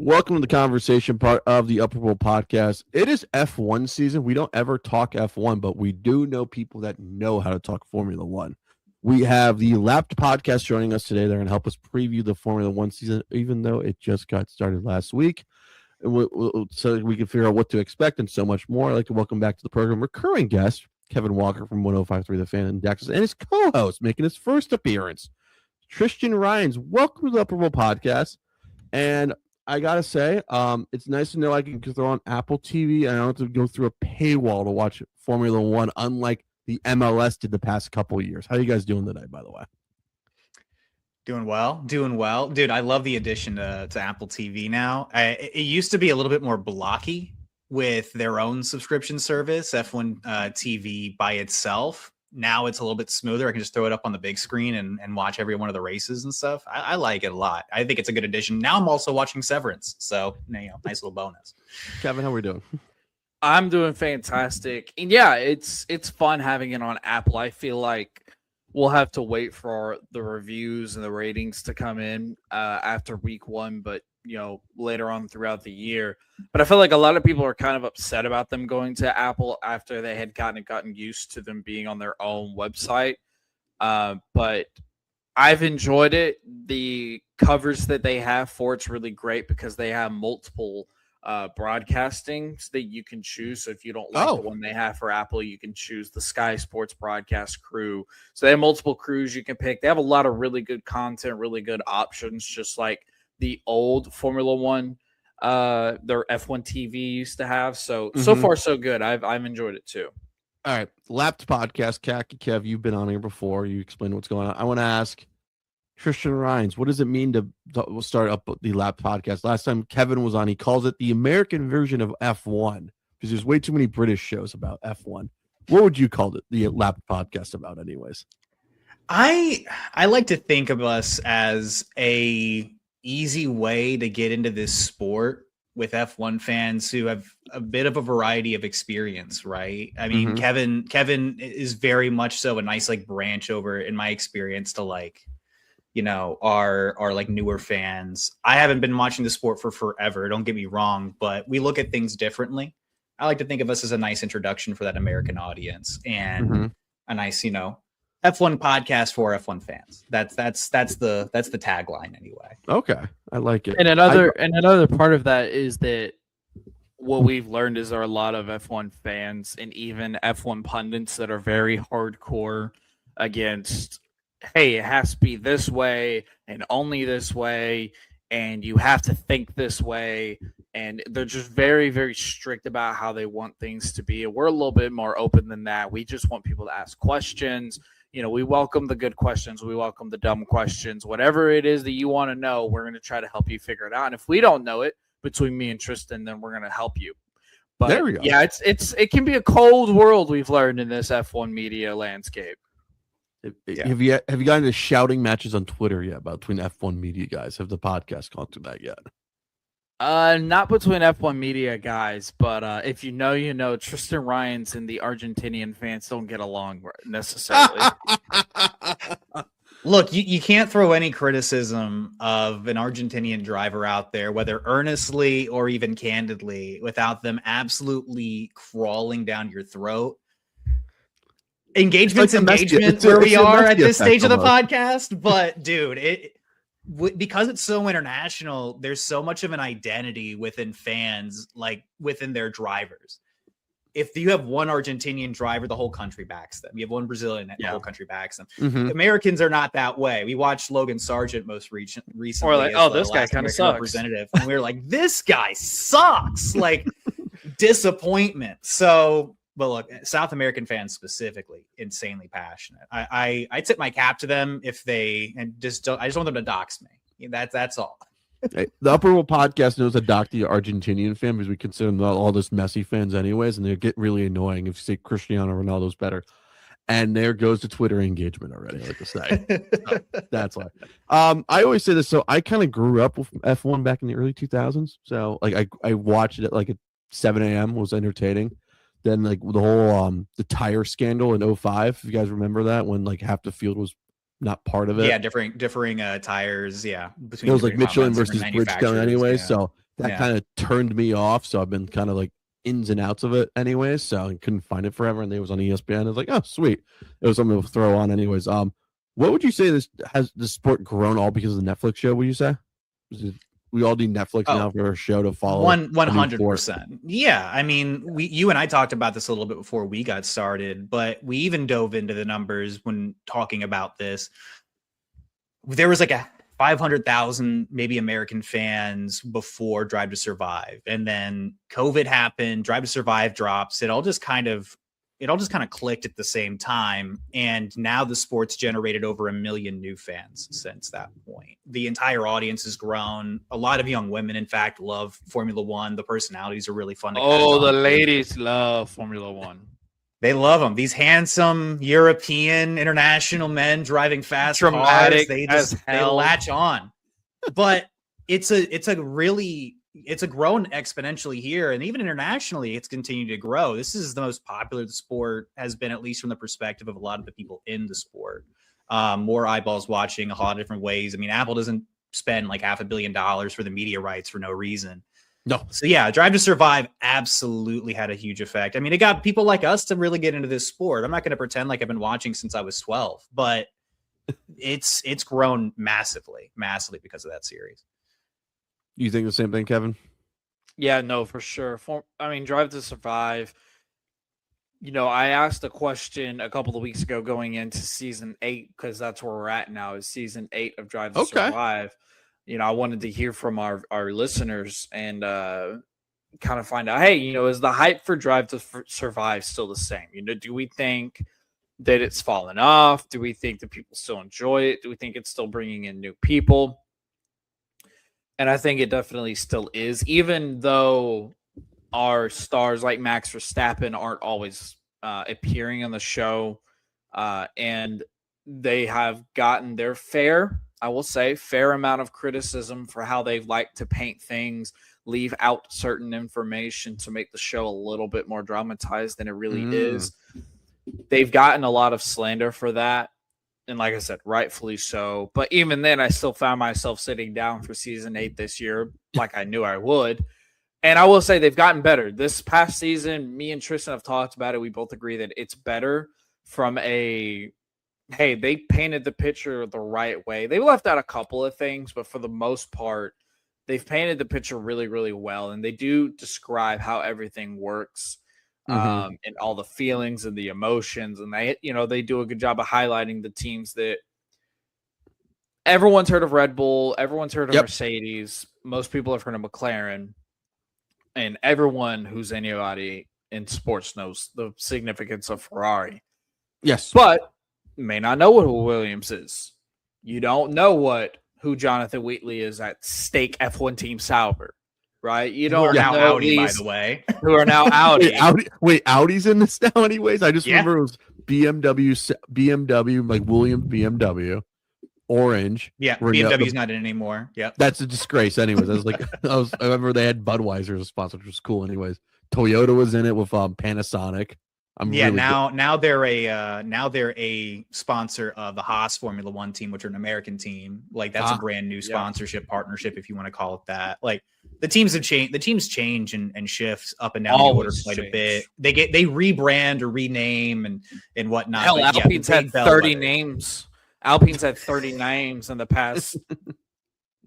Welcome to the conversation part of the Upper Bowl podcast. It is F1 season. We don't ever talk F1, but we do know people that know how to talk Formula One. We have the Lapped podcast joining us today. They're going to help us preview the Formula One season, even though it just got started last week. And so we can figure out what to expect and so much more. I'd like to welcome back to the program recurring guest, Kevin Walker from 105.3 The Fan in Texas, and his co-host making his first appearance, Tristan Ryans. Welcome to the Upper Bowl podcast. And I gotta say, it's nice to know I can throw on Apple TV and I don't have to go through a paywall to watch Formula One, unlike the MLS did the past couple of years. How are you guys doing today, by the way? Doing well. Dude, I love the addition to Apple TV now. It used to be a little bit more blocky with their own subscription service, F1 TV by itself. Now it's a little bit smoother. I can just throw it up on the big screen and watch every one of the races and stuff. I like it a lot. I think it's a good addition. Now I'm also watching Severance. So, nice little bonus. Kevin, how are we doing? I'm doing fantastic. And yeah, it's fun having it on Apple. I feel like we'll have to wait for the reviews and the ratings to come in after week one, but later on throughout the year. But I feel like a lot of people are kind of upset about them going to Apple after they had gotten used to them being on their own website. But I've enjoyed it. The covers that they have for it's really great because they have multiple broadcastings that you can choose. So if you don't like the one they have for Apple, you can choose the Sky Sports broadcast crew. So they have multiple crews you can pick. They have a lot of really good content, really good options, just like the old Formula One, their F1 TV used to have. So far so good. I've enjoyed it too. All right, Lapped podcast, Kev, you've been on here before. You explained what's going on. I want to ask Tristan Ryans, what does it mean to start up the Lapped podcast? Last time Kevin was on, he calls it the American version of F1 because there's way too many British shows about F1. What would you call it, the Lapped podcast about, anyways? I like to think of us as a easy way to get into this sport with F1 fans who have a bit of a variety of experience, right? I mean, Kevin is very much so a nice branch over, in my experience, to our newer fans. I haven't been watching the sport for forever, don't get me wrong, but we look at things differently. I like to think of us as a nice introduction for that American audience and a nice, F1 podcast for F1 fans. That's the tagline anyway. Okay, I like it. And another part of that is that what we've learned is there are a lot of F1 fans and even F1 pundits that are very hardcore against, hey, it has to be this way and only this way, and you have to think this way. And they're just very, very strict about how they want things to be. And we're a little bit more open than that. We just want people to ask questions. We welcome the good questions. We welcome the dumb questions. Whatever it is that you want to know, we're going to try to help you figure it out. And if we don't know it, between me and Tristan, then we're going to help you. But there we go. Yeah, it can be a cold world, we've learned, in this F1 media landscape. Yeah. Have you gotten into shouting matches on Twitter yet between F1 media guys? Have the podcast gone through that yet? Not between F1 media guys, but if you know, Tristan Ryans and the Argentinian fans don't get along necessarily. Look, you can't throw any criticism of an Argentinian driver out there, whether earnestly or even candidly, without them absolutely crawling down your throat. Engagement's engagement where we are at this stage of the podcast, but dude, because it's so international, there's so much of an identity within fans, within their drivers. If you have one Argentinian driver, the whole country backs them. You have one Brazilian, the whole country backs them. Americans are not that way. We watched Logan Sargent most recently. Or this guy kind of sucks. Representative, and we were like, this guy sucks. Disappointment. So, but look, South American fans specifically, insanely passionate. I tip my cap to them I just want them to dox me. That's all. Hey, the Upper Bowl podcast knows to dock the Argentinian fan because we consider them all this Messi fans anyways, and they get really annoying if you say Cristiano Ronaldo's better. And there goes the Twitter engagement already, like I say. So that's why. I always say this. So I kind of grew up with F1 back in the early 2000s. So I watched it at 7 a.m. was entertaining. Then the whole the tire scandal in 2005. If you guys remember that, when half the field was not part of it. Yeah, differing tires. Yeah, between it was Michelin versus Bridgestone anyway. Yeah. So that Yeah. kind of turned me off. So I've been kind of like ins and outs of it anyways. So I couldn't find it forever. And it was on ESPN. I was like, oh, sweet. It was something to throw on anyways. What would you say this has the sport grown all because of the Netflix show? Would you say? We all need Netflix now for a show to follow. 100%. Yeah. I mean, you and I talked about this a little bit before we got started, but we even dove into the numbers when talking about this. There was like a 500,000 maybe American fans before Drive to Survive, and then COVID happened, Drive to Survive drops. It all just kind of clicked at the same time, and now the sport's generated over 1 million new fans since that point. The entire audience has grown. A lot of young women, in fact, love Formula One. The personalities are really fun to catch Oh, the on to. ladies love Formula One. They love them. These handsome European international men driving fast Dramatic cars. They as just they hell. latch on. But it's grown exponentially here, and even internationally, it's continued to grow. This is the most popular the sport has been, at least from the perspective of a lot of the people in the sport. More eyeballs watching a lot of different ways. I mean, Apple doesn't spend like $500 million for the media rights for no reason. No. So yeah, Drive to Survive absolutely had a huge effect. I mean, it got people like us to really get into this sport. I'm not going to pretend like I've been watching since I was 12, but it's grown massively because of that series. You think the same thing, Kevin? Yeah, no, for sure. Drive to Survive. I asked a question a couple of weeks ago going into season 8, because that's where we're at now, is season 8 of Drive to Survive. I wanted to hear from our listeners and kind of find out, hey, is the hype for Drive to Survive still the same? Do we think that it's fallen off? Do we think that people still enjoy it? Do we think it's still bringing in new people? And I think it definitely still is, even though our stars like Max Verstappen aren't always appearing on the show, and they have gotten their fair amount of criticism for how they like to paint things, leave out certain information to make the show a little bit more dramatized than it really is. They've gotten a lot of slander for that. And like I said, rightfully so. But even then, I still found myself sitting down for season 8 this year, like I knew I would. And I will say they've gotten better. This past season, me and Tristan have talked about it. We both agree that it's better from hey, they painted the picture the right way. They left out a couple of things, but for the most part, they've painted the picture really, really well. And they do describe how everything works. And all the feelings and the emotions, and they do a good job of highlighting the teams that everyone's heard of. Red Bull, everyone's heard of Mercedes, most people have heard of McLaren, and everyone who's anybody in sports knows the significance of Ferrari. Yes, but may not know who Williams is. You don't know who Jonathan Wheatley is at Stake F1 Team Sauber. Right, you don't know Audi, by the way, who are now Audi. Audi's in this now, anyways. I just remember it was BMW, like Williams BMW, Orange. Yeah, BMW's not in anymore. Yeah, that's a disgrace. Anyways, I remember they had Budweiser as a sponsor, which was cool. Anyways, Toyota was in it with Panasonic. Now they're a sponsor of the Haas Formula One team, which are an American team. Like that's a brand new sponsorship partnership, if you want to call it that. Like the teams have changed. The teams change and shift up and down the order quite a bit. They rebrand or rename and whatnot. Hell, Alpine's had 30 names. Alpine's had 30 names in the past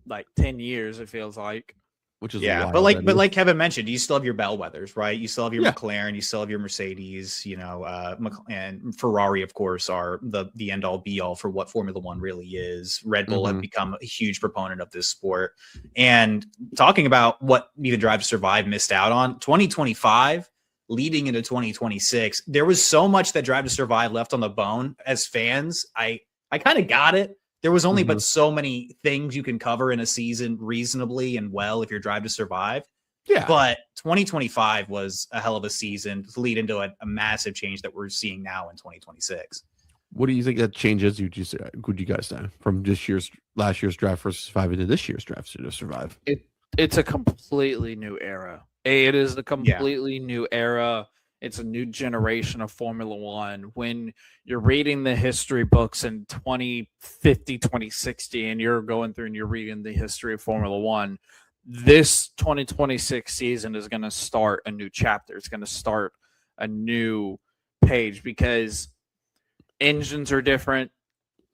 like 10 years. It feels like. Which is but like Kevin mentioned, you still have your bellwethers, right? You still have your McLaren, you still have your Mercedes, and Ferrari, of course, are the end all be all for what Formula One really is. Red Bull have become a huge proponent of this sport. And talking about what even Drive to Survive missed out on, 2025 leading into 2026, there was so much that Drive to Survive left on the bone. As fans, I kind of got it. There was only but so many things you can cover in a season reasonably and well if you're Drive to Survive. Yeah. But 2025 was a hell of a season to lead into a massive change that we're seeing now in 2026. What do you think that changes? Would you guys say from last year's Drive to Survive into this year's Drive to Survive? It's a completely new era. It is a completely new era. It's a new generation of Formula One. When you're reading the history books in 2050, 2060, and you're going through and you're reading the history of Formula One, this 2026 season is going to start a new chapter. It's going to start a new page because engines are different.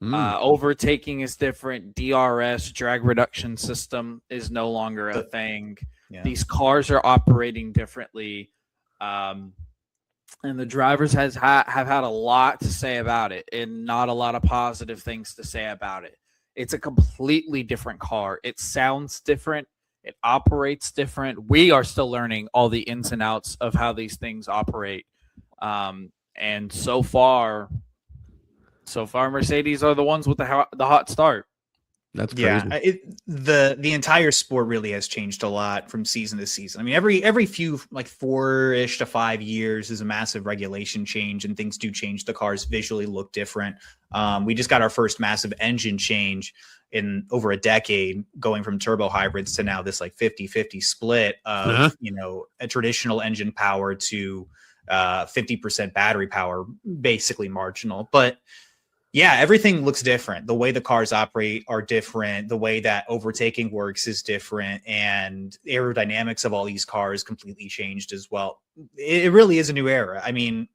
Overtaking is different. DRS, drag reduction system, is no longer a thing. Yeah. These cars are operating differently. And the drivers have had a lot to say about it and not a lot of positive things to say about it. It's a completely different car. It sounds different. It operates different. We are still learning all the ins and outs of how these things operate. And so far, Mercedes are the ones with the hot start. That's crazy. The entire sport really has changed a lot from season to season. I mean, every few, like 4-ish to 5 years is a massive regulation change, and things do change. The cars visually look different. We just got our first massive engine change in over a decade, going from turbo hybrids to now this like 50-50 split of a traditional engine power to 50% battery power, basically marginal. But yeah, everything looks different. The way the cars operate are different. The way that overtaking works is different. And the aerodynamics of all these cars completely changed as well. It really is a new era. I mean,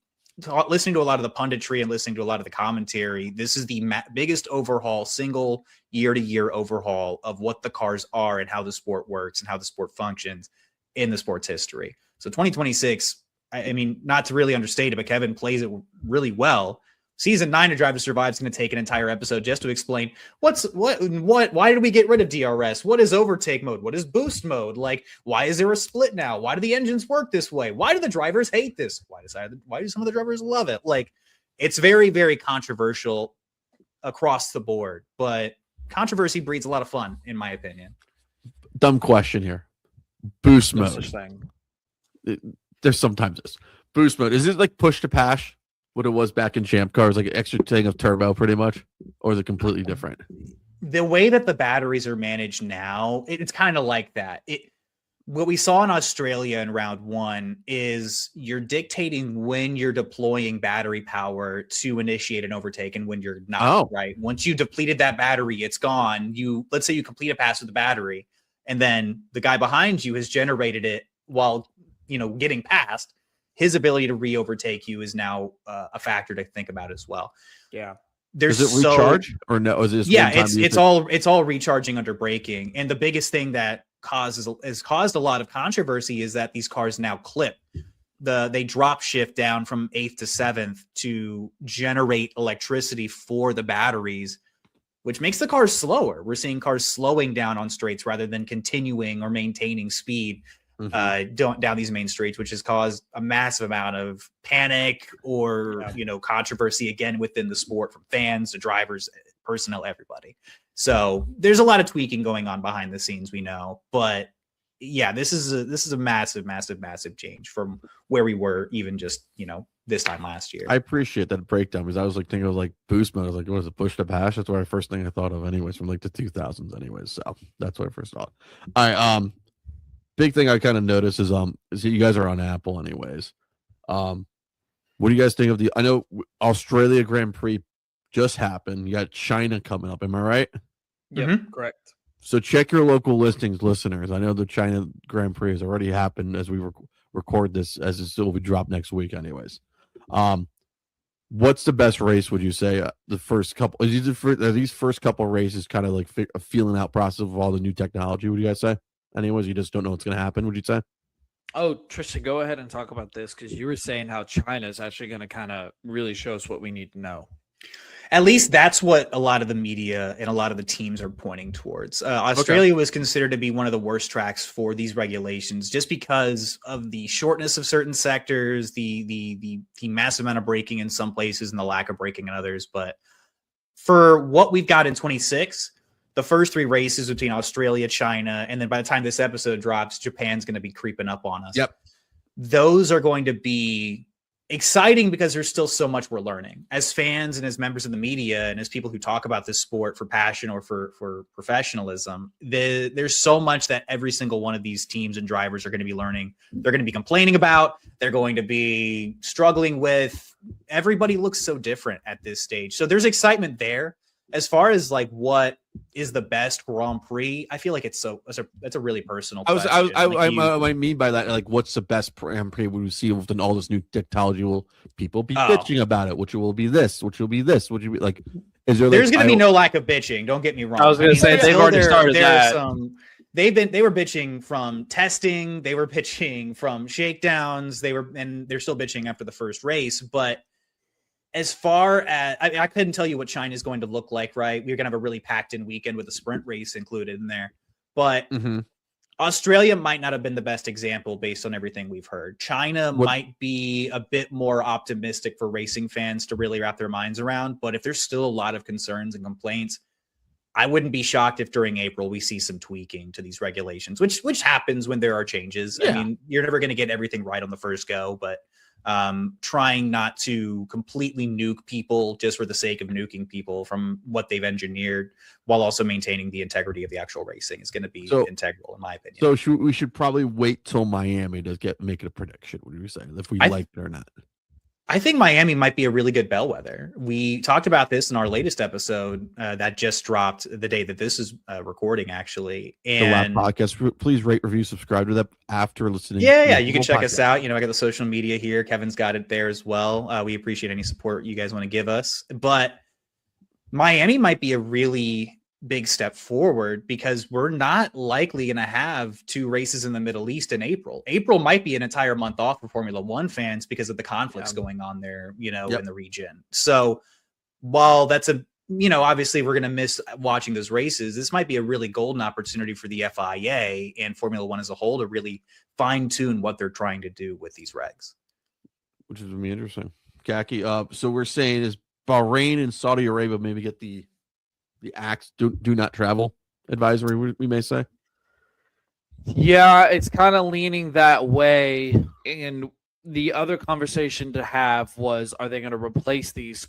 listening to a lot of the punditry and listening to a lot of the commentary, this is the biggest overhaul, single year-to-year overhaul of what the cars are and how the sport works and how the sport functions in the sport's history. So 2026, I mean, not to really understate it, but Kevin plays it really well. Season 9 of Drive to Survive is going to take an entire episode just to explain why did we get rid of DRS? What is overtake mode? What is boost mode? Like, why is there a split now? Why do the engines work this way? Why do the drivers hate this? Why do some of the drivers love it? Like, it's very, very controversial across the board, but controversy breeds a lot of fun, in my opinion. Dumb question here. Boost No mode. such thing. There's sometimes this. Boost mode. Is it like push to pass? What it was back in Champ Cars, like an extra thing of turbo pretty much, or is it completely different? The way that the batteries are managed now, it's kind of like that. What we saw in Australia in round 1 is you're dictating when you're deploying battery power to initiate an overtake and when you're not, right? Once you depleted that battery, it's gone. Let's say you complete a pass with the battery, and then the guy behind you has generated it while, getting past. His ability to re-overtake you is now a factor to think about as well. Yeah. Does it recharge or no? Is it it's all recharging under braking. And the biggest thing that has caused a lot of controversy is that these cars now clip. They drop shift down from 8th to 7th to generate electricity for the batteries, which makes the cars slower. We're seeing cars slowing down on straights rather than continuing or maintaining speed down these main streets, which has caused a massive amount of panic or controversy again within the sport, from fans to drivers, personnel, everybody. So there's a lot of tweaking going on behind the scenes, we know, but yeah, this is a massive change from where we were even just this time last year. I appreciate that breakdown, because I was like thinking of like boost mode. I was like, what is it, push to pass? That's what first thing I thought of anyways, from like the 2000s anyways. So that's what I first thought. All right. Big thing I kind of noticed is you guys are on Apple anyways. What do you guys think of I know Australia Grand Prix just happened. You got China coming up. Am I right? Yep, correct. So check your local listings, listeners. I know the China Grand Prix has already happened as we record this, as it will be dropped next week anyways. What's the best race, would you say? The first couple, are these first couple races kind of like a feeling out process of all the new technology, would you guys say? Anyways, you just don't know what's going to happen, would you say? Oh, Trisha, go ahead and talk about this, because you were saying how China is actually going to kind of really show us what we need to know. At least that's what a lot of the media and a lot of the teams are pointing towards. Australia was considered to be one of the worst tracks for these regulations, just because of the shortness of certain sectors, the massive amount of braking in some places and the lack of braking in others. But for what we've got in 26, the first 3 races between Australia, China, and then by the time this episode drops, Japan's going to be creeping up on us. Yep. Those are going to be exciting because there's still so much we're learning as fans and as members of the media and as people who talk about this sport for passion or for professionalism. There's so much that every single one of these teams and drivers are going to be learning. They're going to be complaining about. They're going to be struggling with. Everybody looks so different at this stage. So there's excitement there. as far as like what is the best Grand Prix, I feel like it's a really personal question. I mean by that, like, what's the best Grand Prix we see with all this new technology? Will people be bitching about it? Which will be this? Which will be this? Which will be like? Is there? There's going to be no lack of bitching. Don't get me wrong. I was going to say they've already started that. They were bitching from testing. They were bitching from shakedowns. And they're still bitching after the first race. But as far as I couldn't tell you what China is going to look like, right? We're going to have a really packed in weekend with a sprint race included in there. But Australia might not have been the best example based on everything we've heard. China might be a bit more optimistic for racing fans to really wrap their minds around. But if there's still a lot of concerns and complaints, I wouldn't be shocked if during April we see some tweaking to these regulations, which happens when there are changes. Yeah. I mean, you're never going to get everything right on the first go, but trying not to completely nuke people just for the sake of nuking people from what they've engineered while also maintaining the integrity of the actual racing is going to be integral, in my opinion. So we should probably wait till Miami to make it a prediction. What do you say? If we like it or not? I think Miami might be a really good bellwether. We talked about this in our latest episode that just dropped the day that this is recording, actually. And the last podcast, please rate, review, subscribe to that after listening. Yeah, you can check us out. I got the social media here. Kevin's got it there as well. We appreciate any support you guys want to give us. But Miami might be a really big step forward because we're not likely going to have 2 races in the Middle East in April. April might be an entire month off for Formula One fans because of the conflicts going on there, in the region. So while that's obviously we're going to miss watching those races, this might be a really golden opportunity for the FIA and Formula One as a whole to really fine tune what they're trying to do with these regs. Which is going to be interesting. Khaki, so we're saying is Bahrain and Saudi Arabia maybe get the acts do not travel advisory, we may say. Yeah, it's kind of leaning that way. And the other conversation to have was, are they going to replace these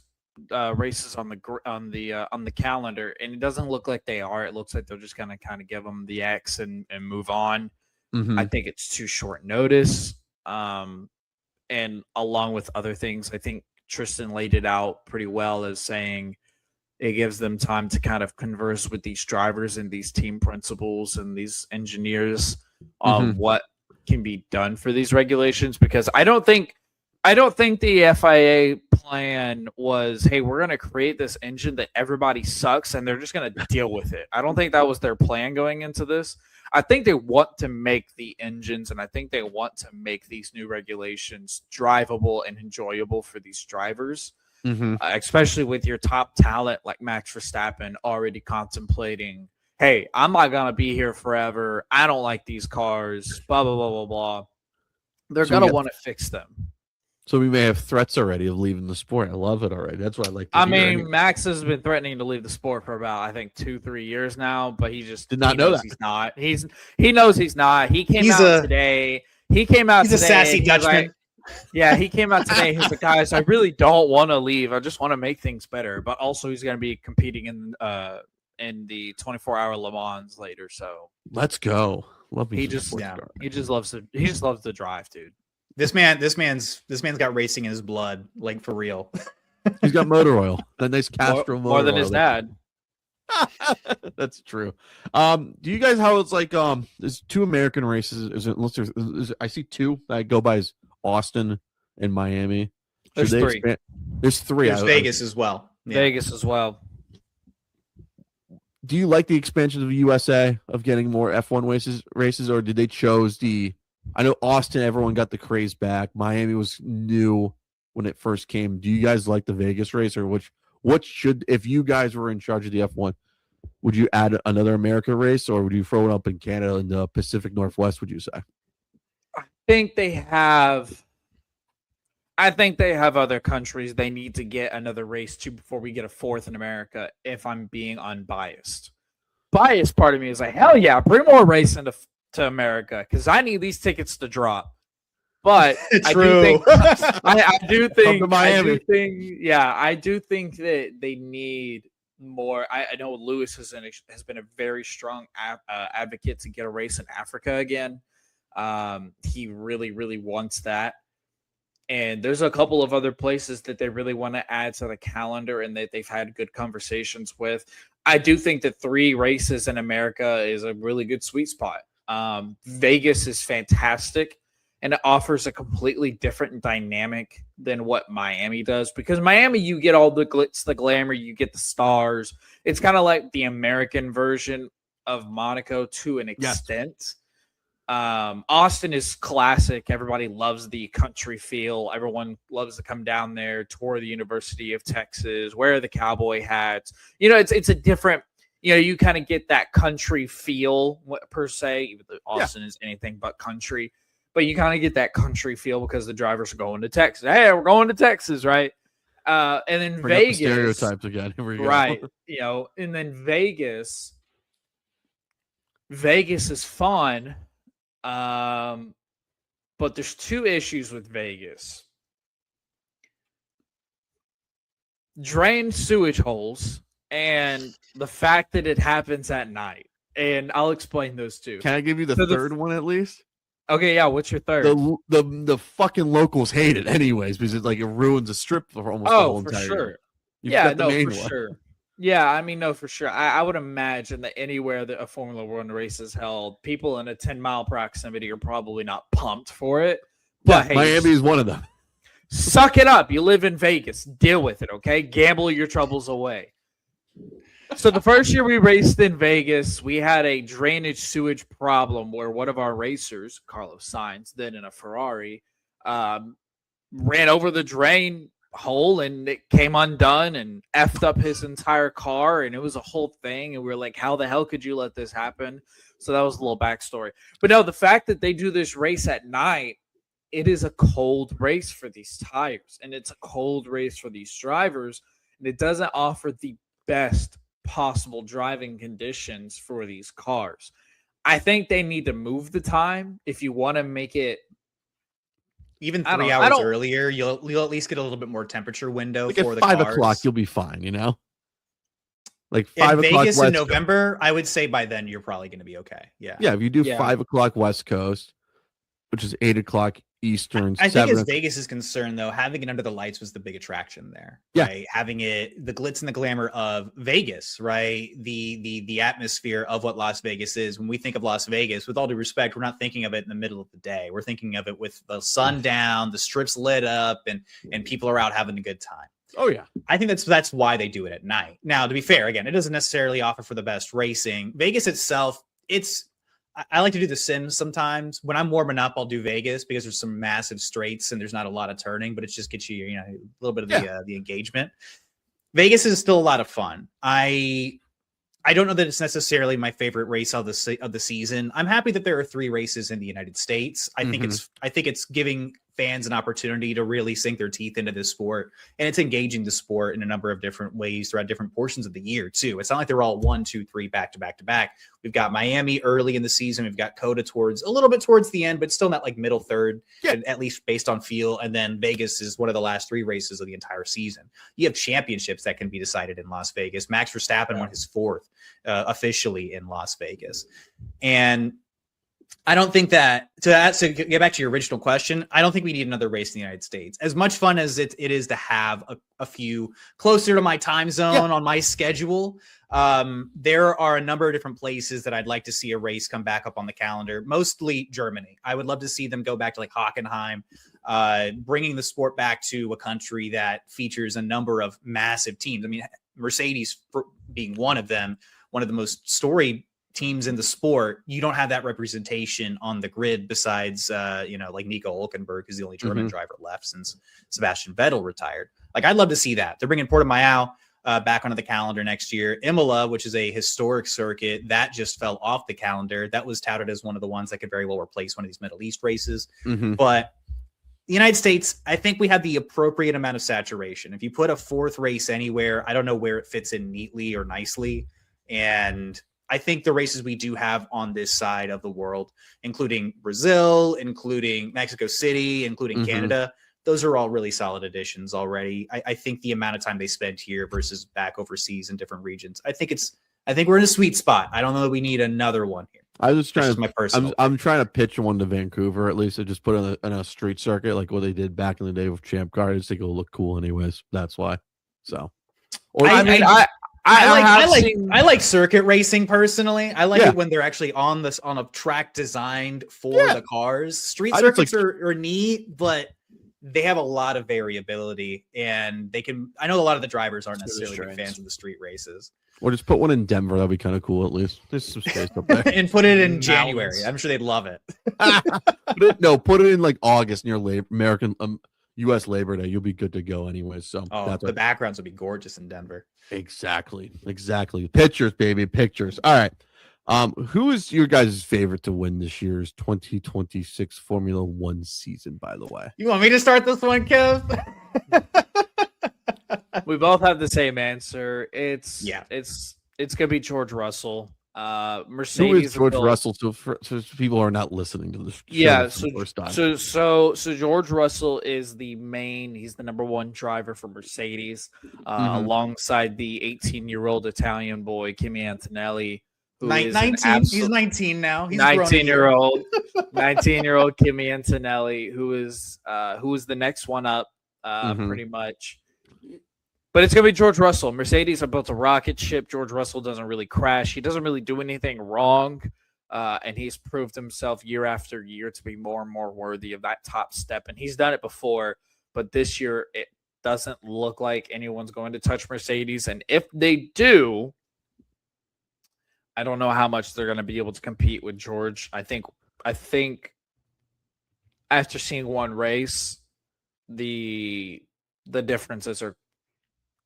races on the calendar? And it doesn't look like they are. It looks like they're just going to kind of give them the X and move on. I think it's too short notice. And along with other things, I think Tristan laid it out pretty well as saying it gives them time to kind of converse with these drivers and these team principals and these engineers on what can be done for these regulations. Because I don't think the FIA plan was, hey, we're going to create this engine that everybody sucks and they're just going to deal with it. I don't think that was their plan going into this. I think they want to make the engines and I think they want to make these new regulations drivable and enjoyable for these drivers. Especially with your top talent like Max Verstappen already contemplating, hey, I'm not going to be here forever. I don't like these cars, blah, blah, blah, blah, blah. They're going to want to fix them. So we may have threats already of leaving the sport. I love it already. That's what I like to hear. Mean, Max has been threatening to leave the sport for about, I think, 2-3 years now, but he just did not know that. He's not. He knows he's not. He came out today. He's a sassy Dutchman. Yeah, he came out today. He's like, guys, I really don't want to leave. I just want to make things better. But also, he's going to be competing in the 24-hour Le Mans later. So let's go. Love me. He just loves to drive, dude. This man's got racing in his blood, like for real. He's got motor oil. That nice Castro more than his dad. That's true. Do you guys how it's like? There's 2 American races. I see 2 that go by as Austin and Miami. There's 3. There's 3. There's Vegas as well. Yeah. Vegas as well. Do you like the expansion of the USA of getting more F1 races, or did they chose I know Austin, everyone got the craze back. Miami was new when it first came. Do you guys like the Vegas race, or what should, if you guys were in charge of the F1, would you add another America race, or would you throw it up in Canada and the Pacific Northwest, would you say? I think they have other countries they need to get another race to before we get a 4th in America, if I'm being unbiased. Biased part of me is like, hell yeah, bring more racing to America because I need these tickets to drop. But I do think that they need more. I know Lewis has been a very strong advocate to get a race in Africa again. He really, really wants that. And there's a couple of other places that they really want to add to the calendar and that they've had good conversations with. I do think that 3 races in America is a really good sweet spot. Vegas is fantastic, and it offers a completely different dynamic than what Miami does, because Miami, you get all the glitz, the glamour, you get the stars. It's kind of like the American version of Monaco to an extent. Austin is classic. Everybody loves the country feel. Everyone loves to come down there, tour the University of Texas, wear the cowboy hats. It's a different, you kind of get that country feel per se, even though Austin is anything but country, but you kind of get that country feel because the drivers are going to Texas. Hey, we're going to Texas, right? And then Bring Vegas, up the stereotypes again. Here we go. right? And then Vegas is fun. But there's 2 issues with Vegas. Drained sewage holes and the fact that it happens at night. And I'll explain those 2. Can I give you the third one at least? Okay, yeah. What's your third? The fucking locals hate it anyways because it ruins the strip for almost the whole entire sure. year. Sure. Yeah, I mean, no, for sure. I would imagine that anywhere that a Formula One race is held, people in a 10-mile proximity are probably not pumped for it. But hey, Miami is one of them. Suck it up. You live in Vegas. Deal with it, okay? Gamble your troubles away. So the first year we raced in Vegas, we had a drainage sewage problem where one of our racers, Carlos Sainz, then in a Ferrari, ran over the drain hole and it came undone and effed up his entire car, and it was a whole thing, and we were like, how the hell could you let this happen? So that was a little backstory. But no, the fact that they do this race at night, it is a cold race for these tires, and it's a cold race for these drivers, and it doesn't offer the best possible driving conditions for these cars. I think they need to move the time if you want to make it even 3 hours earlier. You'll at least get a little bit more temperature window for the 5 cars. o'clock. You'll be fine. Like 5 o'clock Vegas in West November. I would say by then you're probably going to be okay. Yeah. If you do 5 o'clock West Coast, which is 8 o'clock Eastern. I think as Vegas is concerned, though, having it under the lights was the big attraction there. Yeah. Right? Having it, the glitz and the glamour of Vegas, right? The atmosphere of what Las Vegas is. When we think of Las Vegas, with all due respect, we're not thinking of it in the middle of the day. We're thinking of it with the sun down, the strips lit up, and people are out having a good time. Oh yeah. I think that's why they do it at night. Now, to be fair, again, it doesn't necessarily offer for the best racing. Vegas itself, I like to do the Sims sometimes. When I'm warming up, I'll do Vegas because there's some massive straights and there's not a lot of turning, but it just gets you, a little bit of the engagement. Vegas is still a lot of fun. I don't know that it's necessarily my favorite race of the season. I'm happy that there are 3 races in the United States. I think it's giving fans an opportunity to really sink their teeth into this sport, and it's engaging the sport in a number of different ways throughout different portions of the year too. It's not like they're all 1, 2, 3 back to back to back. We've got Miami early in the season. We've got Coda a little bit towards the end, but still not like middle third, at least based on feel. And then Vegas is one of the last 3 races of the entire season. You have championships that can be decided in Las Vegas. Max Verstappen won his 4th officially in Las Vegas. And I don't think that to get back to your original question, I don't think we need another race in the United States. As much fun as it is to have a few closer to my time zone on my schedule, there are a number of different places that I'd like to see a race come back up on the calendar, mostly Germany. I would love to see them go back to like Hockenheim, bringing the sport back to a country that features a number of massive teams. I mean, Mercedes being one of them, one of the most storied teams in the sport. You don't have that representation on the grid besides, like Nico Hülkenberg, who's the only German driver left since Sebastian Vettel retired. Like, I'd love to see that. They're bringing Portimao back onto the calendar next year. Imola, which is a historic circuit, that just fell off the calendar. That was touted as one of the ones that could very well replace one of these Middle East races. But the United States, I think we have the appropriate amount of saturation. If you put a 4th race anywhere, I don't know where it fits in neatly or nicely. And I think the races we do have on this side of the world, including Brazil, including Mexico City, including Canada, those are all really solid additions already. I think the amount of time they spend here versus back overseas in different regions, I think it's I think we're in a sweet spot. I don't know that we need another one here. I was just That's trying just to. my personal. I'm trying to pitch one to Vancouver at least, and just put it in a street circuit like what they did back in the day with Champ Car. I just think it'll look cool, anyways. That's why. So, or I like circuit racing personally. I like Yeah. it when they're actually on a track designed for Yeah. the cars. Street I just circuits are neat, but they have a lot of variability, and they can. I know a lot of the drivers aren't necessarily big fans of the street races. or just put one in Denver. That'd be kind of cool. At least there's some space up there. And put it in Mountains. January. I'm sure they'd love it. Put it in like August near American U.S. Labor Day. You'll be good to go, anyways. So Oh, that's the backgrounds would be gorgeous in Denver. exactly. Pictures, baby, pictures. All right. Who is your guys' favorite to win this year's 2026 Formula One season? By the way, You want me to start this one, Kev? We both have the same answer. It's gonna be George Russell. Mercedes. who is George built- Russell? So for people who are not listening to this, show Yeah, for the first time. so George Russell is he's the number one driver for Mercedes, Mhm. alongside the 18-year-old Italian boy Kimi Antonelli, who is 19. He's 19 now. He's 19-year-old 19-year-old Kimi Antonelli, who is the next one up, Mhm. pretty much. But it's gonna be George Russell. Mercedes have built a rocket ship. George Russell doesn't really crash. He doesn't really do anything wrong, and he's proved himself year after year to be more and more worthy of that top step. And he's done it before, but this year it doesn't look like anyone's going to touch Mercedes. And if they do, I don't know how much they're going to be able to compete with George. I think after seeing one race, the differences are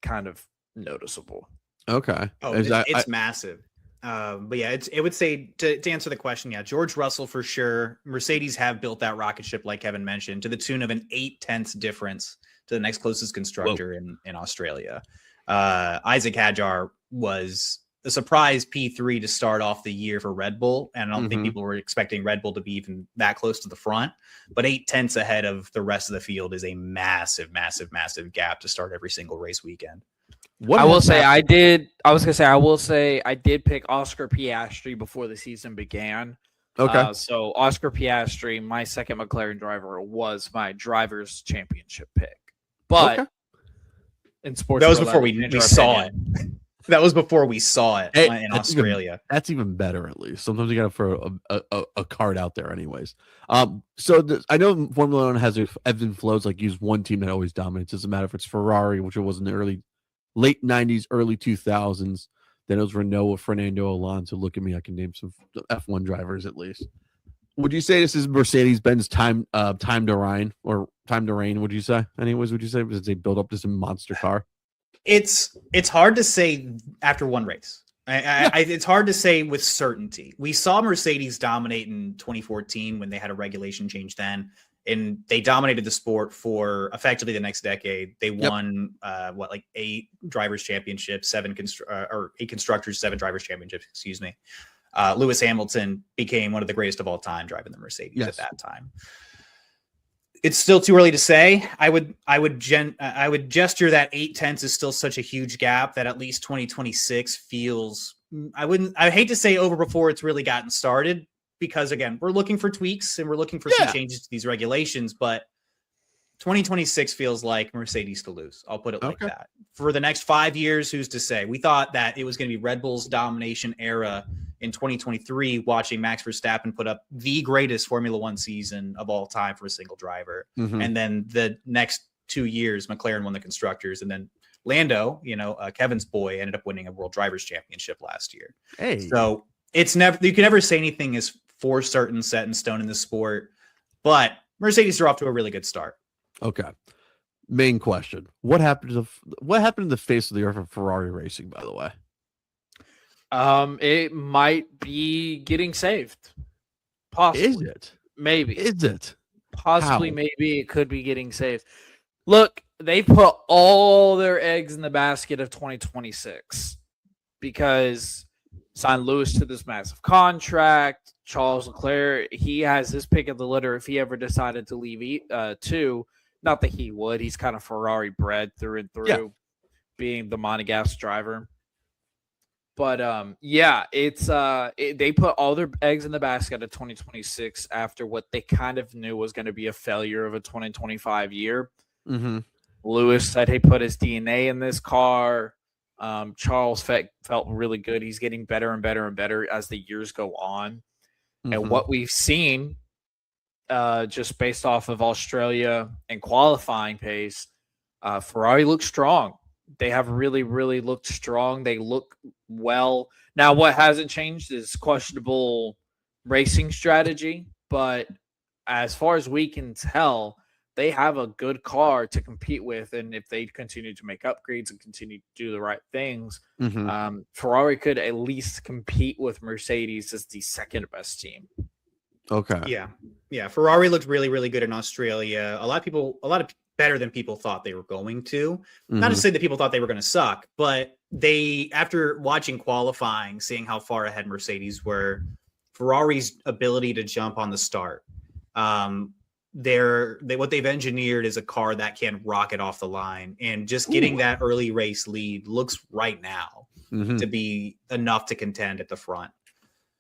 kind of noticeable. Okay. Oh, Is that- it's massive. But yeah, it would say to answer the question, yeah, George Russell for sure. Mercedes have built that rocket ship, like Kevin mentioned, to the tune of an 8/10 difference to the next closest constructor in Australia. Isaac Hadjar was a surprise P3 to start off the year for Red Bull, and I don't think people were expecting Red Bull to be even that close to the front. But 8/10 ahead of the rest of the field is a massive, massive, massive gap to start every single race weekend. I will say I did pick Oscar Piastri before the season began. Okay. So Oscar Piastri, my second McLaren driver, was my driver's championship pick. But Okay. in sports, That was before we saw it. That was before we saw it Hey, in that's Australia. That's even better, at least. Sometimes you got to throw a card out there, anyways. I know Formula One has ebbs and flows. Like, use one team that always dominates. Doesn't matter if it's Ferrari, which it was in the late 90s, early 2000s. Then it was Renault with Fernando Alonso. Look at me, I can name some F1 drivers at least. Would you say this is Mercedes-Benz time to reign, or time to reign? Would you say? Anyways, would you say because they build up this monster car? It's hard to say after one race. It's hard to say with certainty. We saw Mercedes dominate in 2014 when they had a regulation change then, and they dominated the sport for effectively the next decade. They won 8 drivers championships, 8 constructors, 7 drivers championships. Excuse me. Lewis Hamilton became one of the greatest of all time driving the Mercedes at that time. It's still too early to say. I would gesture that 8/10 is still such a huge gap that at least 2026 feels. I hate to say over before it's really gotten started, because again, we're looking for tweaks and we're looking for some changes to these regulations, but 2026 feels like Mercedes to lose. I'll put it like that. For the next 5 years, who's to say? We thought that it was going to be Red Bull's domination era in 2023, watching Max Verstappen put up the greatest Formula One season of all time for a single driver. And then the next 2 years, McLaren won the constructors, and then Lando, Kevin's boy, ended up winning a World Drivers' Championship last year. Hey, So it's never, you can never say anything is for certain, set in stone in the sport, but Mercedes are off to a really good start. okay. Main question: What happened to the face of the earth of Ferrari racing? By the way, it might be getting saved. Possibly. is it? Maybe. Is it? Possibly, How? maybe it could be getting saved. Look, they put all their eggs in the basket of 2026 because signed Lewis to this massive contract. Charles Leclerc, he has his pick of the litter if he ever decided to leave too. Not that he would. He's kind of Ferrari bred through and through, being the Monegasque driver. But yeah, they put all their eggs in the basket of 2026 after what they kind of knew was going to be a failure of a 2025 year. Mm-hmm. Lewis said he put his DNA in this car. Charles felt really good. He's getting better and better and better as the years go on. Mm-hmm. And what we've seen, just based off of Australia and qualifying pace, Ferrari looks strong. They have really, really looked strong. They look well. Now, what hasn't changed is questionable racing strategy. But as far as we can tell, they have a good car to compete with. And if they continue to make upgrades and continue to do the right things, Ferrari could at least compete with Mercedes as the second best team. Okay. Yeah. Ferrari looked really, really good in Australia. A lot of better than people thought they were going to. Not to say that people thought they were going to suck, but they, after watching qualifying, seeing how far ahead Mercedes were, Ferrari's ability to jump on the start. What they've engineered is a car that can rocket off the line, and just getting that early race lead looks right now to be enough to contend at the front.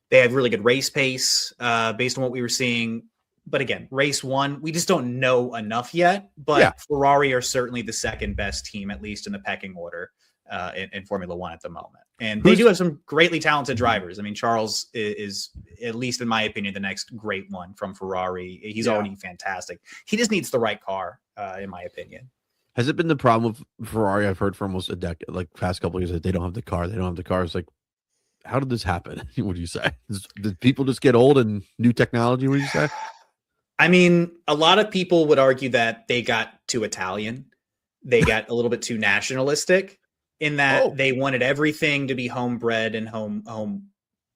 They have really good race pace based on what we were seeing. But again, race one, we just don't know enough yet. But Ferrari are certainly the second best team, at least in the pecking order in Formula One at the moment. And they do have some greatly talented drivers. I mean, Charles is, at least in my opinion, the next great one from Ferrari. He's already fantastic. He just needs the right car, in my opinion. Has it been the problem with Ferrari? I've heard for almost a decade, like past couple of years, that they don't have the car. They don't have the car. It's like, how did this happen? What do you say? Did people just get old and new technology? What do you say? I mean, a lot of people would argue that they got too Italian. They got a little bit too nationalistic in that they wanted everything to be homebred and home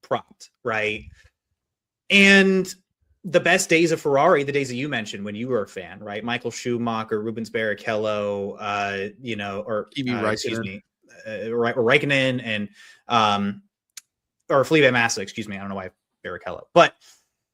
propped, right? And the best days of Ferrari, the days that you mentioned when you were a fan, right? Michael Schumacher, Rubens Barrichello, or Raikkonen and or Felipe Massa, excuse me. I don't know why Barrichello, but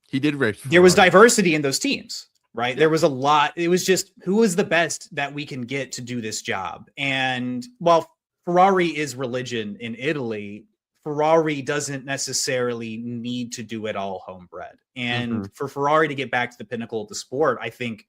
he did race. There was diversity in those teams, right? There was a lot. It was just who is the best that we can get to do this job. And while Ferrari is religion in Italy, Ferrari doesn't necessarily need to do it all homebred. And for Ferrari to get back to the pinnacle of the sport, I think,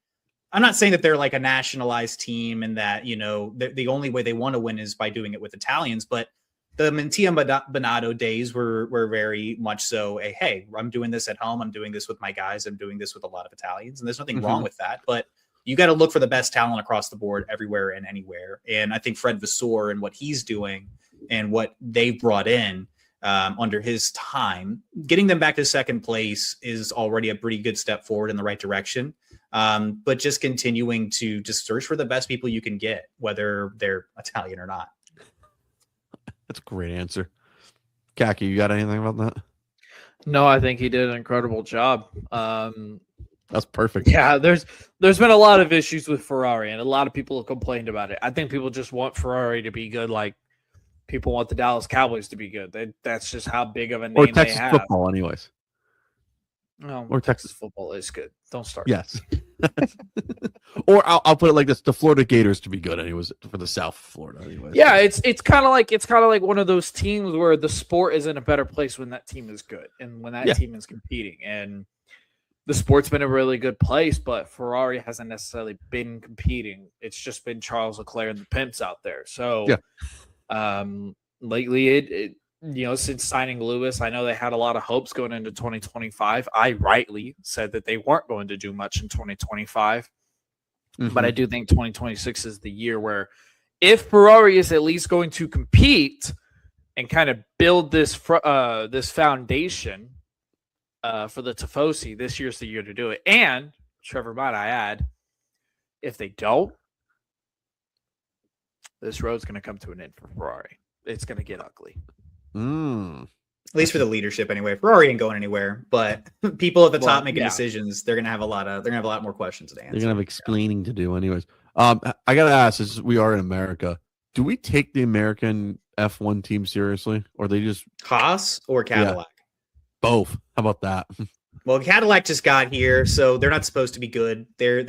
I'm not saying that they're like a nationalized team and that, the only way they want to win is by doing it with Italians, but the Mattia Binotto days were very much so hey, I'm doing this at home. I'm doing this with my guys. I'm doing this with a lot of Italians, and there's nothing wrong with that. But you got to look for the best talent across the board, everywhere and anywhere. And I think Fred Vasseur and what he's doing and what they've brought in under his time, getting them back to second place is already a pretty good step forward in the right direction. But just continuing to just search for the best people you can get, whether they're Italian or not. That's a great answer. Kaki, you got anything about that? No, I think he did an incredible job. That's perfect. Yeah, there's been a lot of issues with Ferrari, and a lot of people have complained about it. I think people just want Ferrari to be good, like people want the Dallas Cowboys to be good. That's just how big of a name or Texas they have. Football, anyways. No, or Texas football is good. Don't start. Yes. Or I'll put it like this: the Florida Gators to be good, anyways, for the South Florida, anyways. Yeah, it's kind of like one of those teams where the sport is in a better place when that team is good and when that team is competing. And the sport's been a really good place, but Ferrari hasn't necessarily been competing. It's just been Charles Leclerc and the pimps out there. So, lately, since signing Lewis, I know they had a lot of hopes going into 2025. I rightly said that they weren't going to do much in 2025. But I do think 2026 is the year where if Ferrari is at least going to compete and kind of build this foundation for the Tifosi, this year's the year to do it. And, Trevor, might I add, if they don't, this road's going to come to an end for Ferrari. It's going to get ugly. At least for the leadership, anyway. Ferrari ain't going anywhere, but people at the top making decisions, they're gonna have a lot more questions to answer. They're gonna have explaining to do, anyways. I gotta ask, since we are in America, do we take the American F1 team seriously, or they just Haas or Cadillac? Yeah. Both. How about that? Well, Cadillac just got here, so they're not supposed to be good. They're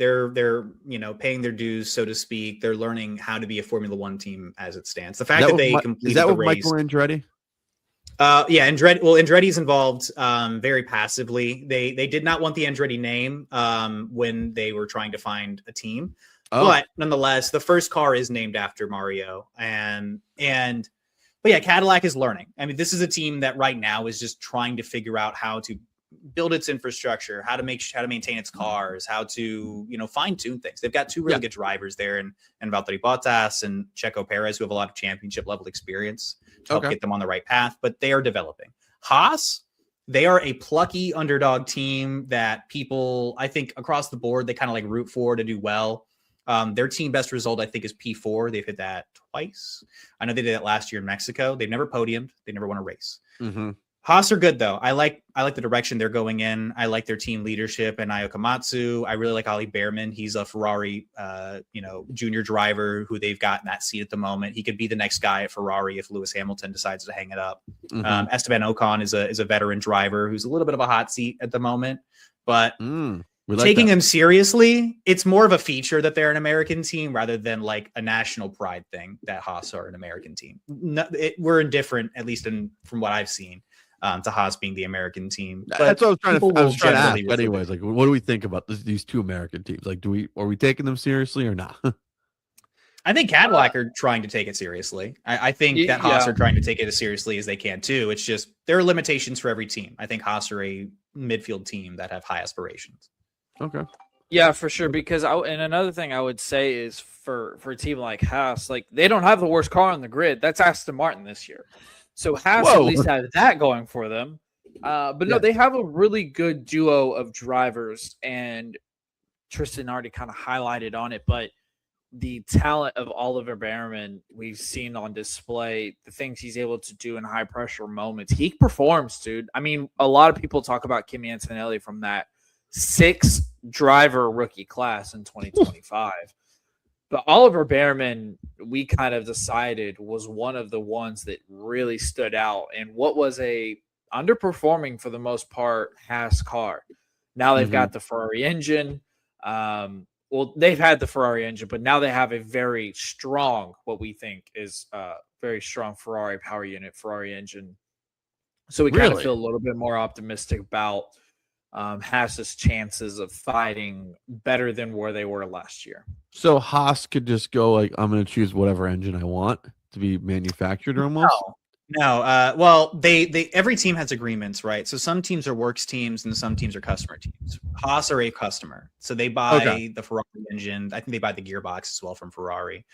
paying their dues, so to speak. They're learning how to be a Formula One team as it stands. The fact that they completed the race. Michael Andretti? Yeah, Andretti's involved very passively. They did not want the Andretti name when they were trying to find a team. But nonetheless, the first car is named after Mario. But yeah, Cadillac is learning. I mean, this is a team that right now is just trying to figure out how to build its infrastructure, how to maintain its cars, how to, fine tune things. They've got two really good drivers there and Valtteri Bottas and Checo Perez, who have a lot of championship level experience to help get them on the right path, but they are developing. Haas, they are a plucky underdog team that people, I think across the board, they kind of like root for to do well. Their team best result, I think, is P4. They've hit that twice. I know they did it last year in Mexico. They've never podiumed. They never won a race. Mm-hmm. Haas are good, though. I like the direction they're going in. I like their team leadership and Naoya Komatsu. I really like Ollie Behrman. He's a Ferrari, junior driver who they've got in that seat at the moment. He could be the next guy at Ferrari if Lewis Hamilton decides to hang it up. Mm-hmm. Esteban Ocon is a veteran driver who's a little bit of a hot seat at the moment, but taking them seriously, it's more of a feature that they're an American team rather than like a national pride thing that Haas are an American team. We're indifferent, at least from what I've seen. To Haas being the American team. But that's what I was trying to ask. But anyways, like, what do we think about these two American teams? Like, are we taking them seriously or not? I think Cadillac are trying to take it seriously. I think that Haas are trying to take it as seriously as they can too. It's just there are limitations for every team. I think Haas are a midfield team that have high aspirations. Okay. Yeah, for sure. Because and another thing I would say is for a team like Haas, like they don't have the worst car on the grid. That's Aston Martin this year. So Haas at least have that going for them. But no, they have a really good duo of drivers, and Tristan already kind of highlighted on it, but the talent of Oliver Behrman we've seen on display, the things he's able to do in high pressure moments. He performs, dude. I mean, a lot of people talk about Kimi Antonelli from that 6-driver rookie class in 2025. But Oliver Behrman, we kind of decided was one of the ones that really stood out and what was a underperforming for the most part Haas car. Now they've got the Ferrari engine. They've had the Ferrari engine, but now they have a very strong, what we think is a very strong Ferrari power unit, Ferrari engine. So we kind of feel a little bit more optimistic about Haas's chances of fighting better than where they were last year. So Haas could just go like, I'm going to choose whatever engine I want to be manufactured almost? No. Well, they every team has agreements, right? So some teams are works teams and some teams are customer teams. Haas are a customer. So they buy the Ferrari engine. I think they buy the gearbox as well from Ferrari.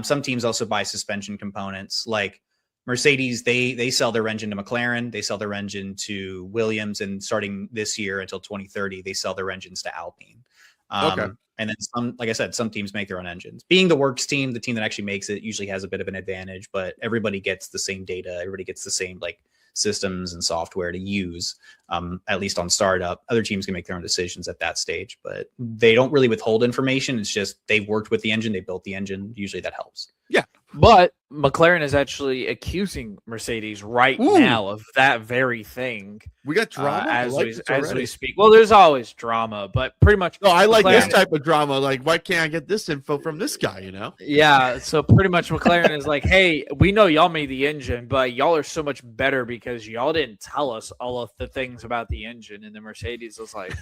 Some teams also buy suspension components like Mercedes. They sell their engine to McLaren. They sell their engine to Williams. And starting this year until 2030, they sell their engines to Alpine. And then some teams make their own engines. Being the works team, the team that actually makes it usually has a bit of an advantage, but everybody gets the same data. Everybody gets the same systems and software to use, at least on startup. Other teams can make their own decisions at that stage, but they don't really withhold information. It's just they've worked with the engine. They built the engine. Usually that helps. Yeah. But McLaren is actually accusing Mercedes now of that very thing. We got drama as we speak. Well, there's always drama, but pretty much. No, I like this type of drama. Like, why can't I get this info from this guy? Yeah. So pretty much McLaren is like, hey, we know y'all made the engine, but y'all are so much better because y'all didn't tell us all of the things about the engine. And the Mercedes was like,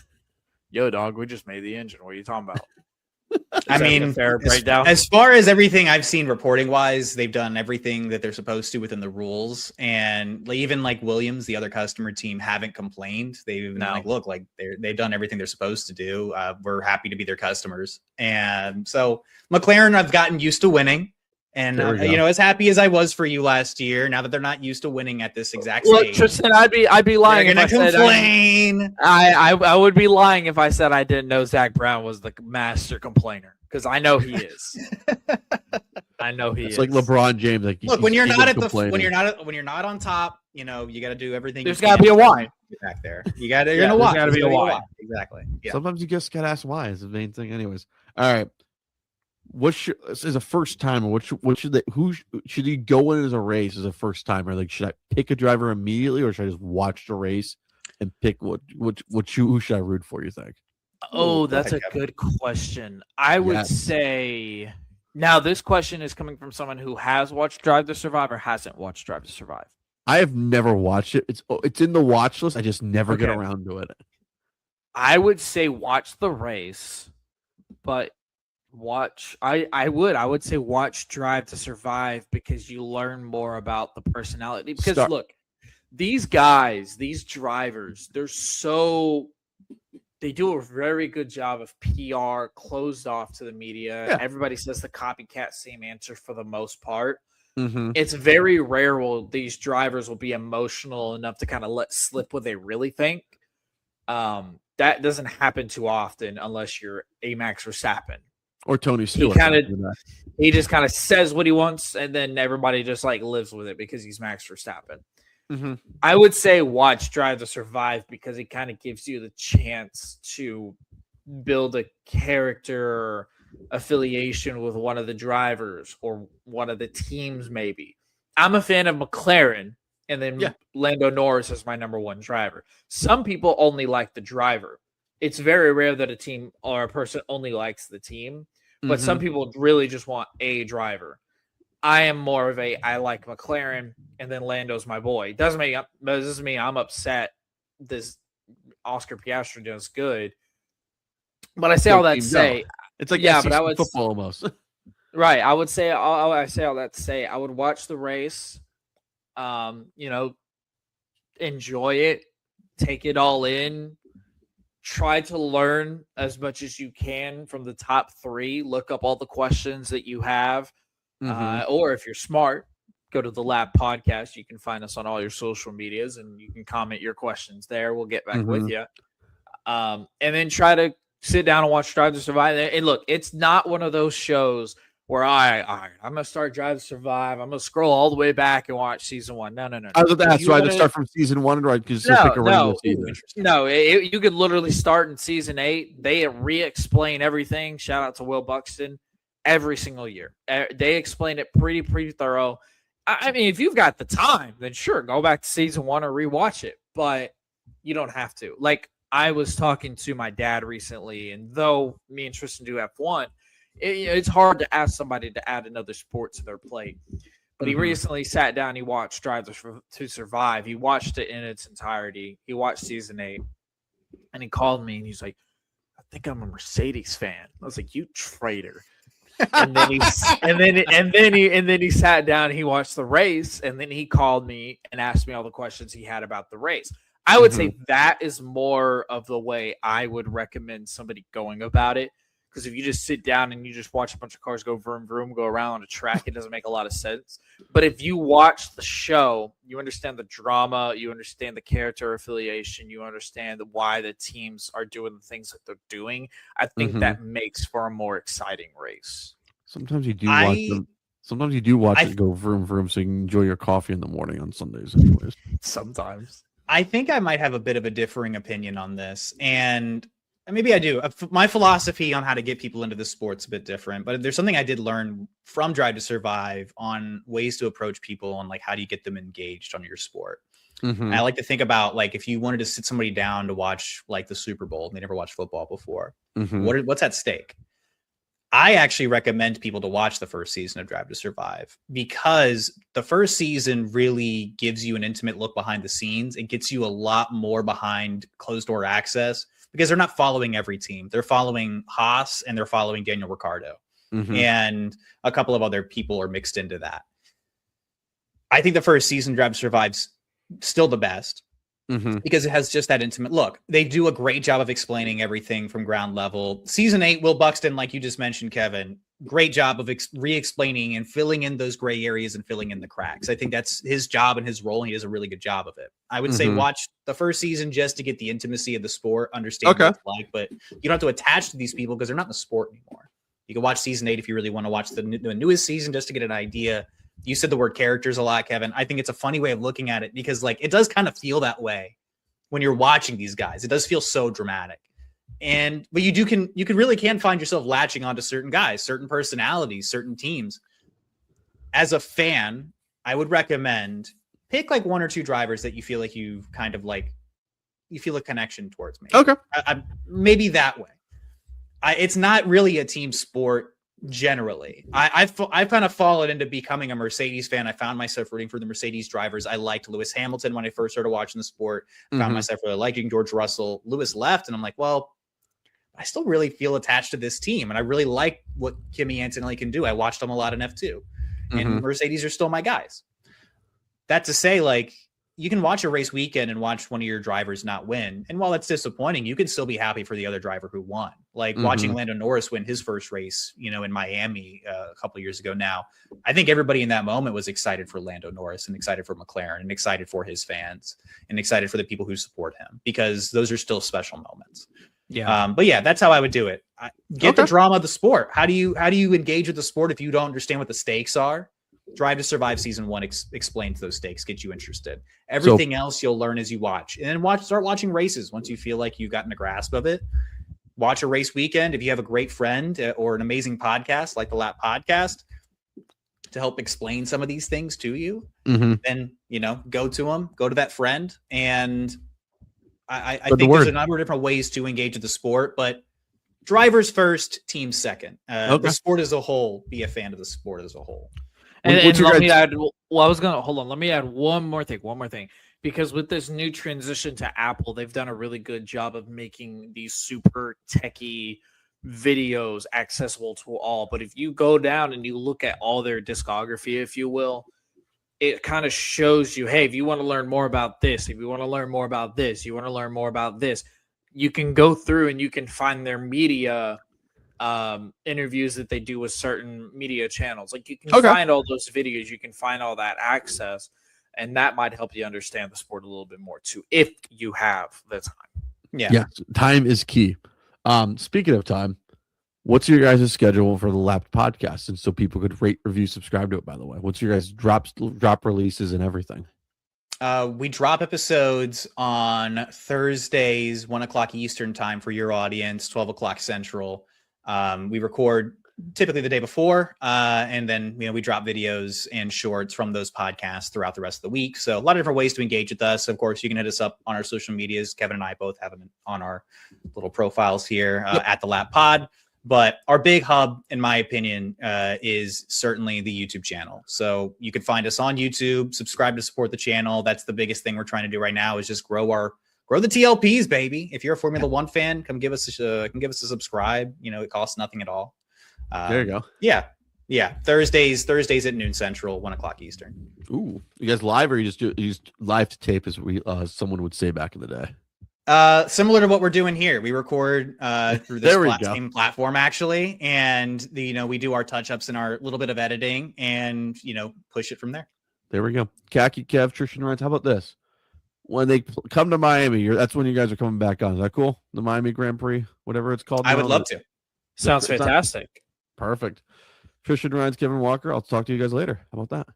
yo, dog, we just made the engine. What are you talking about? I mean, fair breakdown. As far as everything I've seen reporting wise, they've done everything that they're supposed to within the rules. And even like Williams, the other customer team, haven't complained. They've been they've done everything they're supposed to do. We're happy to be their customers. And so McLaren, I've gotten used to winning. And as happy as I was for you last year, now that they're not used to winning at this exact stage. Look, Tristan, I'd be lying if I complain. I would be lying if I said I didn't know Zach Brown was the master complainer, because I know he is. It's like LeBron James. Like, look, when you're not on top, you got to do everything. There's got to be a why. Get back there. You're gonna why. Got to be a why. Exactly. Yeah. Sometimes you just gotta ask why. Is the main thing. Anyways, all right. As a first timer, who should he go in as a race as a first timer? Like, should I pick a driver immediately, or should I just watch the race and pick who should I root for? You think? Oh, that's a good question. I would say now this question is coming from someone who has watched Drive to Survive or hasn't watched Drive to Survive. I have never watched it. It's in the watch list. I just never get Okay. around to it. I would say watch the race, but I would say watch Drive to Survive because you learn more about the personality. Because look, these guys, these drivers, they do a very good job of PR, closed off to the media. Yeah. Everybody says the copycat same answer for the most part. Mm-hmm. It's very rare these drivers will be emotional enough to kind of let slip what they really think. That doesn't happen too often unless you're a Max Verstappen. Or Tony Stewart. He just kind of says what he wants, and then everybody just like lives with it because he's Max Verstappen. Mm-hmm. I would say watch Drive to Survive because it kind of gives you the chance to build a character affiliation with one of the drivers or one of the teams. Maybe I'm a fan of McLaren, and then Lando Norris is my number one driver. Some people only like the driver. It's very rare that a team or a person only likes the team, but some people really just want a driver. I am more of I like McLaren, and then Lando's my boy. Doesn't mean I'm upset this Oscar Piastri does good. But I say all that to say, it's like but I would football almost. Right. I would say I say all that to say I would watch the race, enjoy it, take it all in, try to learn as much as you can from the top three, look up all the questions that you have. Or if you're smart, go to the Lab Podcast. You can find us on all your social medias and you can comment your questions there. We'll get back with you. And then try to sit down and watch Drive to Survive. And look, it's not one of those shows where I'm going to start Drive to Survive. I'm going to scroll all the way back and watch season one. No. I was that's why I start from season 1 or because pick a random season. No, you could literally start in season 8. They re-explain everything. Shout out to Will Buxton. Every single year. They explain it pretty thorough. I mean, if you've got the time, then sure, go back to season 1 or rewatch it, but you don't have to. Like, I was talking to my dad recently, and though me and Tristan do F1, it's hard to ask somebody to add another sport to their plate. But he recently sat down, he watched Drive to Survive. He watched it in its entirety. He watched season 8, and he called me, and he's like, I think I'm a Mercedes fan. I was like, you traitor. And then he sat down, he watched the race, and then he called me and asked me all the questions he had about the race. I would say that is more of the way I would recommend somebody going about it. Because if you just sit down and you just watch a bunch of cars go vroom vroom, go around on a track, it doesn't make a lot of sense. But if you watch the show, you understand the drama, you understand the character affiliation, you understand why the teams are doing the things that they're doing. I think that makes for a more exciting race. Sometimes you do watch them. Sometimes you do watch it go vroom vroom, so you can enjoy your coffee in the morning on Sundays. Anyways, sometimes I think I might have a bit of a differing opinion on this, and maybe I do. My philosophy on how to get people into the sport's a bit different, but there's something I did learn from Drive to Survive on ways to approach people and like how do you get them engaged on your sport. I like to think about like if you wanted to sit somebody down to watch like the Super Bowl and they never watched football before, what's at stake? I actually recommend people to watch the first season of Drive to Survive because the first season really gives you an intimate look behind the scenes. It gets you a lot more behind closed door access because they're not following every team. They're following Haas and they're following Daniel Ricciardo and a couple of other people are mixed into that. I think the first season Drive to Survive's still the best. Because it has just that intimate look. They do a great job of explaining everything from ground level. Season 8, Will Buxton, like you just mentioned, Kevin, great job of re-explaining and filling in those gray areas and filling in the cracks. I think that's his job and his role, and he does a really good job of it. I would say watch the first season just to get the intimacy of the sport, understand what it's like, but you don't have to attach to these people because they're not in the sport anymore. You can watch season 8 if you really want to watch the newest season just to get an idea. You said the word characters a lot, Kevin. I think it's a funny way of looking at it because like it does kind of feel that way when you're watching these guys. It does feel so dramatic. But you can really find yourself latching onto certain guys, certain personalities, certain teams. As a fan, I would recommend pick like 1 or 2 drivers that you feel like you kind of like, you feel a connection towards me. Okay. Maybe that way. It's not really a team sport generally. I've kind of fallen into becoming a Mercedes fan. I found myself rooting for the Mercedes drivers. I liked Lewis Hamilton when I first started watching the sport. Found myself really liking George Russell. Lewis left, and I'm like, well, I still really feel attached to this team, and I really like what Kimi Antonelli can do. I watched them a lot in F2, and Mercedes are still my guys. That to say, like, you can watch a race weekend and watch one of your drivers not win. And while that's disappointing, you can still be happy for the other driver who won. Like watching Lando Norris win his first race, in Miami a couple of years ago now. I think everybody in that moment was excited for Lando Norris and excited for McLaren and excited for his fans and excited for the people who support him, because those are still special moments. Yeah. But yeah, that's how I would do it. Get the drama of the sport. How do you engage with the sport if you don't understand what the stakes are? Drive to Survive season 1 explains those stakes, get you interested. Everything else you'll learn as you watch, and then start watching races once you feel like you've gotten a grasp of it. Watch a race weekend. If you have a great friend or an amazing podcast like the Lap Podcast to help explain some of these things to you, then go to them, go to that friend. And I think there's a number of different ways to engage with the sport, but drivers first, teams second. The sport as a whole, be a fan of the sport as a whole. And let me add, let me add one more thing, because with this new transition to Apple, they've done a really good job of making these super techie videos accessible to all. But if you go down and you look at all their discography, if you will, it kind of shows you, hey, if you want to learn more about this, if you want to learn more about this, you want to learn more about this, you can go through and you can find their media interviews that they do with certain media channels. Like you can find all those videos, you can find all that access, and that might help you understand the sport a little bit more too, if you have the time. Yeah, time is key. Speaking of time, what's your guys' schedule for the Lapped podcast? And so people could rate, review, subscribe to it, by the way. What's your guys' drop releases and everything? We drop episodes on Thursdays, 1:00 Eastern time for your audience, 12:00 Central. We record typically the day before, and then we drop videos and shorts from those podcasts throughout the rest of the week. So a lot of different ways to engage with us. Of course, you can hit us up on our social medias. Kevin and I both have them on our little profiles here at the Lap Pod. But our big hub, in my opinion, is certainly the YouTube channel. So you can find us on YouTube, subscribe to support the channel. That's the biggest thing we're trying to do right now, is just grow the TLPs, baby. If you're a Formula One fan, come give us a subscribe. It costs nothing at all. There you go. Yeah. Thursdays at noon Central, 1:00 Eastern. Ooh, you guys live, or you just live to tape, as someone would say back in the day? Similar to what we're doing here. We record through this same platform actually, and we do our touch-ups and our little bit of editing, and push it from there. There we go. Khaki Kev, Tristan Ryan. How about this? When they come to Miami, that's when you guys are coming back on. Is that cool? The Miami Grand Prix, whatever it's called. I would love to. Sounds fantastic. Perfect. Tristan Ryan's Kevin Walker. I'll talk to you guys later. How about that?